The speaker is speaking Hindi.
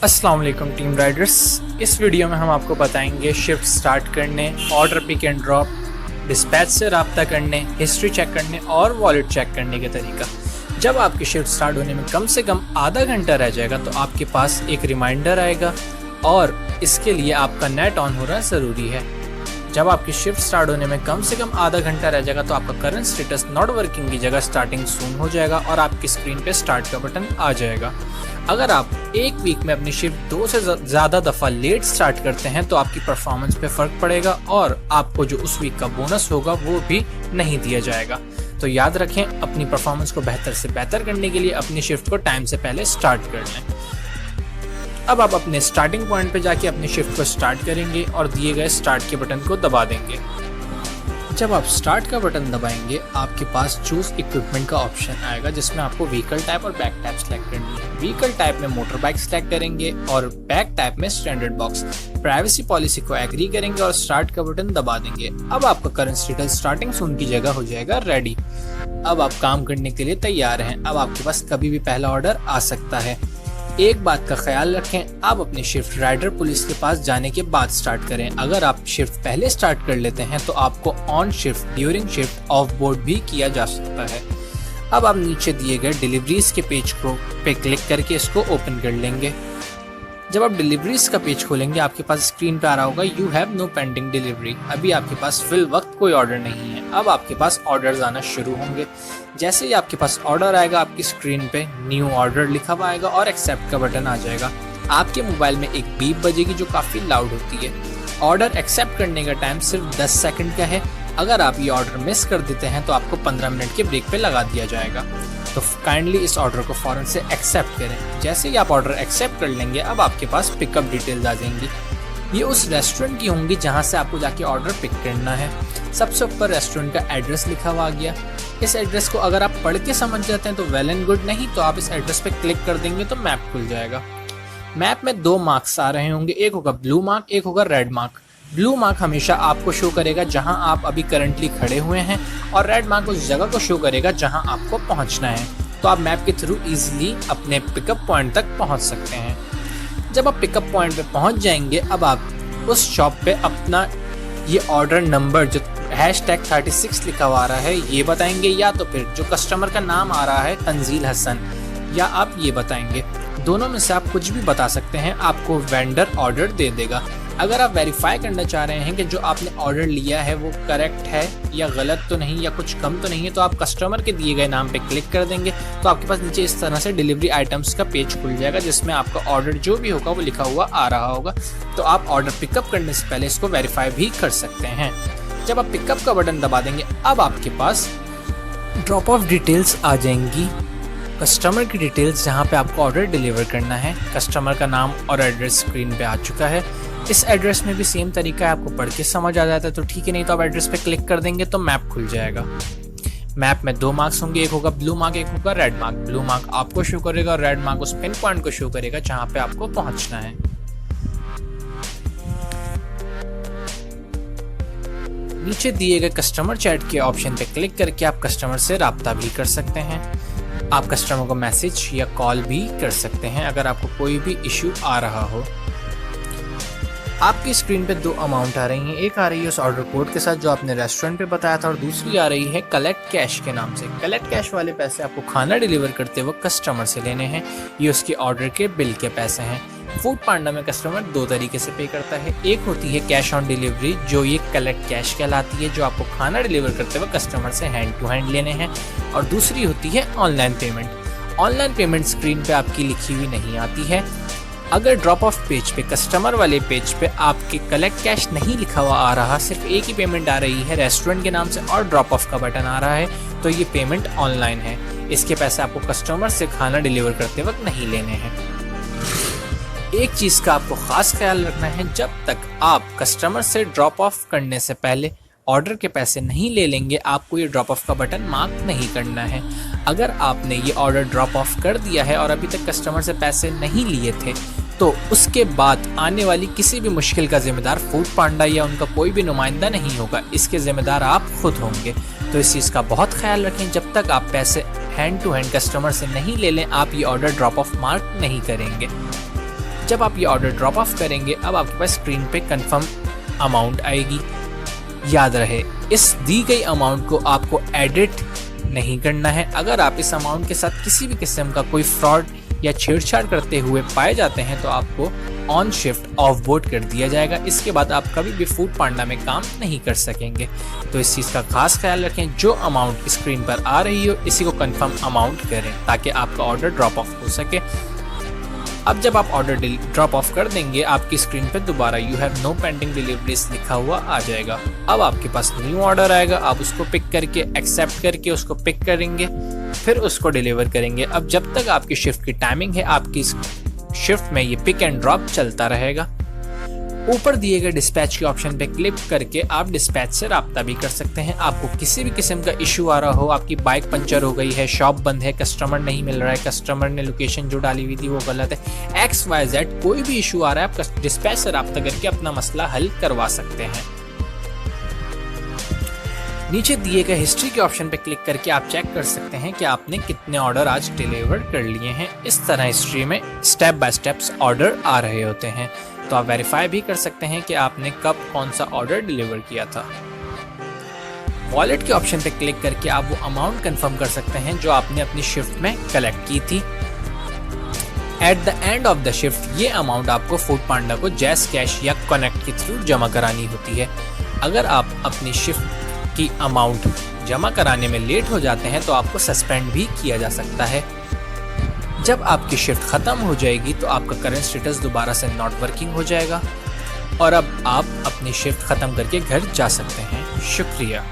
अस्सलाम वालेकुम टीम राइडर्स। इस वीडियो में हम आपको बताएंगे शिफ्ट स्टार्ट करने, order pick and drop, dispatch से रब्ता करने, हिस्ट्री चेक करने और वॉलेट चेक करने के तरीका। जब आपकी शिफ्ट स्टार्ट होने में कम से कम आधा घंटा रह जाएगा तो आपके पास एक रिमाइंडर आएगा और इसके लिए आपका नेट ऑन होना ज़रूरी है। जब आपकी शिफ्ट स्टार्ट होने में कम से कम आधा घंटा रह जाएगा तो आपका करंट स्टेटस नॉट वर्किंग की जगह स्टार्टिंग सून हो जाएगा और आपकी स्क्रीन पे स्टार्ट का बटन आ जाएगा। अगर आप एक वीक में अपनी शिफ्ट 2 से ज़्यादा दफ़ा लेट स्टार्ट करते हैं तो आपकी परफॉर्मेंस पे फ़र्क पड़ेगा और आपको जो उस वीक का बोनस होगा वो भी नहीं दिया जाएगा। तो याद रखें, अपनी परफॉर्मेंस को बेहतर से बेहतर करने के लिए अपनी शिफ्ट को टाइम से पहले स्टार्ट कर लें। अब आप अपने स्टार्टिंग पॉइंट पे जाके अपनी शिफ्ट को स्टार्ट करेंगे और दिए गए स्टार्ट के बटन को दबा देंगे। जब आप स्टार्ट का बटन दबाएंगे आपके पास चूज इक्विपमेंट का ऑप्शन आएगा जिसमें आपको व्हीकल टाइप और बैक टाइप सेलेक्ट करनी है। व्हीकल टाइप में मोटर बाइक सेलेक्ट करेंगे और बैक टाइप में स्टैंडर्ड बॉक्स। प्राइवेसी पॉलिसी को एग्री करेंगे और स्टार्ट का बटन दबा देंगे। अब आपका करंट स्टेटस स्टार्टिंग सून की जगह हो जाएगा रेडी। अब आप काम करने के लिए तैयार हैं। अब आपके पास कभी भी पहला ऑर्डर आ सकता है। एक बात का ख्याल रखें, आप अपनी शिफ्ट राइडर पुलिस के पास जाने के बाद स्टार्ट करें। अगर आप शिफ्ट पहले स्टार्ट कर लेते हैं तो आपको on shift, during shift, of board भी किया जा सकता है। अब आप नीचे दिए गए डिलीवरीज के पेज पे क्लिक करके इसको ओपन कर लेंगे। जब आप डिलीवरीज का पेज खोलेंगे आपके पास स्क्रीन पे आ रहा होगा you have no pending delivery. अभी आपके पास फिल वक्त कोई ऑर्डर नहीं है। अब आपके पास ऑर्डर्स आना शुरू होंगे। जैसे ही आपके पास ऑर्डर आएगा आपकी स्क्रीन पे न्यू ऑर्डर लिखा हुआ आएगा और एक्सेप्ट का बटन आ जाएगा। आपके मोबाइल में एक बीप बजेगी जो काफ़ी लाउड होती है। ऑर्डर एक्सेप्ट करने का टाइम सिर्फ 10 सेकंड का है। अगर आप ये ऑर्डर मिस कर देते हैं तो आपको 15 मिनट के ब्रेक पे लगा दिया जाएगा। तो काइंडली इस ऑर्डर को फ़ौरन से एक्सेप्ट करें। जैसे ही आप ऑर्डर एक्सेप्ट कर लेंगे अब आपके पास पिकअप डिटेल्स आ जाएंगी। ये उस रेस्टोरेंट की होंगी जहाँ से आपको जाके ऑर्डर पिक करना है। सबसे ऊपर रेस्टोरेंट का एड्रेस लिखा हुआ आ गया। इस एड्रेस को अगर आप पढ़ के समझ जाते हैं तो वेल एंड गुड, नहीं तो आप इस एड्रेस पे क्लिक कर देंगे तो मैप खुल जाएगा। मैप में 2 मार्क्स आ रहे होंगे, एक होगा ब्लू मार्क, एक होगा रेड मार्क। ब्लू मार्क हमेशा आपको शो करेगा जहां आप अभी करंटली खड़े हुए हैं और रेड मार्क उस जगह को शो करेगा जहां आपको पहुंचना है। तो आप मैप के थ्रू इजीली अपने पिकअप पॉइंट तक पहुंच सकते हैं। जब आप पिकअप पॉइंट पे पहुंच जाएंगे अब आप उस शॉप पे अपना ये ऑर्डर नंबर जो #36 लिखा हुआ आ रहा है ये बताएंगे, या तो फिर जो कस्टमर का नाम आ रहा है तंजील हसन, या आप ये बताएंगे। दोनों में से आप कुछ भी बता सकते हैं, आपको वेंडर ऑर्डर दे देगा। अगर आप वेरीफाई करना चाह रहे हैं कि जो आपने ऑर्डर लिया है वो करेक्ट है या गलत तो नहीं या कुछ कम तो नहीं है, तो आप कस्टमर के दिए गए नाम पे क्लिक कर देंगे तो आपके पास नीचे इस तरह से डिलीवरी आइटम्स का पेज खुल जाएगा जिसमें आपका ऑर्डर जो भी होगा वो लिखा हुआ आ रहा होगा। तो आप ऑर्डर पिकअप करने से पहले इसको वेरीफाई भी कर सकते हैं। जब आप पिकअप का बटन दबा देंगे अब आपके पास ड्रॉप ऑफ डिटेल्स आ जाएंगी। कस्टमर की डिटेल्स जहाँ पे आपको ऑर्डर डिलीवर करना है, कस्टमर का नाम और एड्रेस स्क्रीन पे आ चुका है। इस एड्रेस में भी सेम तरीका है, आपको पढ़ के समझ आ जाता है तो ठीक है, नहीं तो आप एड्रेस पे क्लिक कर देंगे तो मैप खुल जाएगा। मैप में 2 मार्क्स होंगे, एक होगा ब्लू मार्क, एक होगा रेड मार्क। ब्लू मार्क आपको शो करेगा और रेड मार्क उस पिन पॉइंट को शो करेगा जहाँ पे आपको पहुँचना है। नीचे दिए गए कस्टमर चैट के ऑप्शन पे क्लिक करके आप कस्टमर से राब्ता भी कर सकते हैं। आप कस्टमर को मैसेज या कॉल भी कर सकते हैं अगर आपको कोई भी इशू आ रहा हो। आपकी स्क्रीन पे 2 अमाउंट आ रही हैं। एक आ रही है उस ऑर्डर कोड के साथ जो आपने रेस्टोरेंट पे बताया था और दूसरी आ रही है कलेक्ट कैश के नाम से। कलेक्ट कैश वाले पैसे आपको खाना डिलीवर करते वक्त कस्टमर से लेने हैं। ये उसके ऑर्डर के बिल के पैसे हैं। फूड पांडा में कस्टमर 2 तरीके से पे करता है। एक होती है कैश ऑन डिलीवरी जो ये कलेक्ट कैश कहलाती है, जो आपको खाना डिलीवर करते वक्त कस्टमर से हैंड टू हैंड लेने हैं। और दूसरी होती है online payment. Online payment screen पे आपकी लिखी हुई नहीं आती है। अगर ड्रॉप ऑफ पेज पे, कस्टमर वाले पेज पे आपके कलेक्ट कैश नहीं लिखा हुआ आ रहा, सिर्फ एक ही पेमेंट आ रही है रेस्टोरेंट के नाम से और ड्रॉप ऑफ का बटन आ रहा है, तो ये पेमेंट ऑनलाइन है। इसके पैसे आपको कस्टमर से खाना डिलीवर करते वक्त नहीं लेने हैं। एक चीज़ का आपको खास ख्याल रखना है, जब तक आप कस्टमर से ड्रॉप ऑफ करने से पहले ऑर्डर के पैसे नहीं ले लेंगे आपको ये ड्रॉप ऑफ का बटन मार्क नहीं करना है। अगर आपने ये ऑर्डर ड्रॉप ऑफ कर दिया है और अभी तक कस्टमर से पैसे नहीं लिए थे तो उसके बाद आने वाली किसी भी मुश्किल का जिम्मेदार फूड पांडा या उनका कोई भी नुमाइंदा नहीं होगा, इसके जिम्मेदार आप खुद होंगे। तो इस चीज़ का बहुत ख्याल रखें, जब तक आप पैसे हैंड टू हैंड कस्टमर से नहीं ले लें आप ये ऑर्डर ड्रॉप ऑफ मार्क नहीं करेंगे। जब आप ये ऑर्डर ड्रॉप ऑफ करेंगे, अब आपके पास स्क्रीन पे कंफर्म अमाउंट आएगी। याद रहे, इस दी गई अमाउंट को आपको एडिट नहीं करना है। अगर आप इस अमाउंट के साथ किसी भी किस्म का कोई फ्रॉड या छेड़छाड़ करते हुए पाए जाते हैं तो आपको ऑन शिफ्ट ऑफ बोर्ड कर दिया जाएगा। इसके बाद आप कभी भी फूड पांडा में काम नहीं कर सकेंगे। तो इस चीज़ का खास ख्याल रखें, जो अमाउंट स्क्रीन पर आ रही हो इसी को कंफर्म अमाउंट करें ताकि आपका ऑर्डर ड्रॉप ऑफ हो सके। अब जब आप ऑर्डर ड्रॉप ऑफ कर देंगे, आपकी स्क्रीन पर दोबारा you have no pending deliveries लिखा हुआ आ जाएगा। अब आपके पास न्यू ऑर्डर आएगा, आप उसको पिक करके एक्सेप्ट करके उसको पिक करेंगे, फिर उसको डिलीवर करेंगे। अब जब तक आपकी शिफ्ट की टाइमिंग है, आपकी शिफ्ट में ये पिक एंड ड्रॉप चलता रहेगा। ऊपर दिए गए डिस्पैच के ऑप्शन पे क्लिक करके आप डिस्पैच से राब्ता भी कर सकते हैं। आपको किसी भी किस्म का इशू आ रहा हो, आपकी बाइक पंचर हो गई है, शॉप बंद है, कस्टमर नहीं मिल रहा है, कस्टमर ने लोकेशन जो डाली हुई थी वो गलत है, XYZ कोई भी इशू आ रहा है, आप डिस्पैच से राब्ता करके अपना मसला हल करवा सकते हैं। नीचे दिए गए हिस्ट्री के ऑप्शन पे क्लिक करके आप चेक कर सकते हैं कि आपने कितने ऑर्डर आज डिलीवर कर लिए हैं। इस तरह हिस्ट्री में स्टेप बाय स्टेप्स ऑर्डर आ रहे होते हैं। तो आप वेरीफाई भी कर सकते हैं कि आपने कब कौन सा ऑर्डर डिलीवर किया था। वॉलेट के ऑप्शन पे क्लिक करके आप वो अमाउंट कंफर्म कर सकते हैं जो आपने अपनी शिफ्ट में कलेक्ट की थी। At the end of the shift ये अमाउंट आपको फूड पांडा को जैस कैश या कनेक्ट के थ्रू जमा करानी होती है। अगर आप अपनी शिफ्ट की अमाउंट जमा कराने में लेट हो जाते हैं तो आपको सस्पेंड भी किया जा सकता है। जब आपकी शिफ्ट खत्म हो जाएगी तो आपका करंट स्टेटस दोबारा से नॉट वर्किंग हो जाएगा और अब आप अपनी शिफ्ट खत्म करके घर जा सकते हैं। शुक्रिया।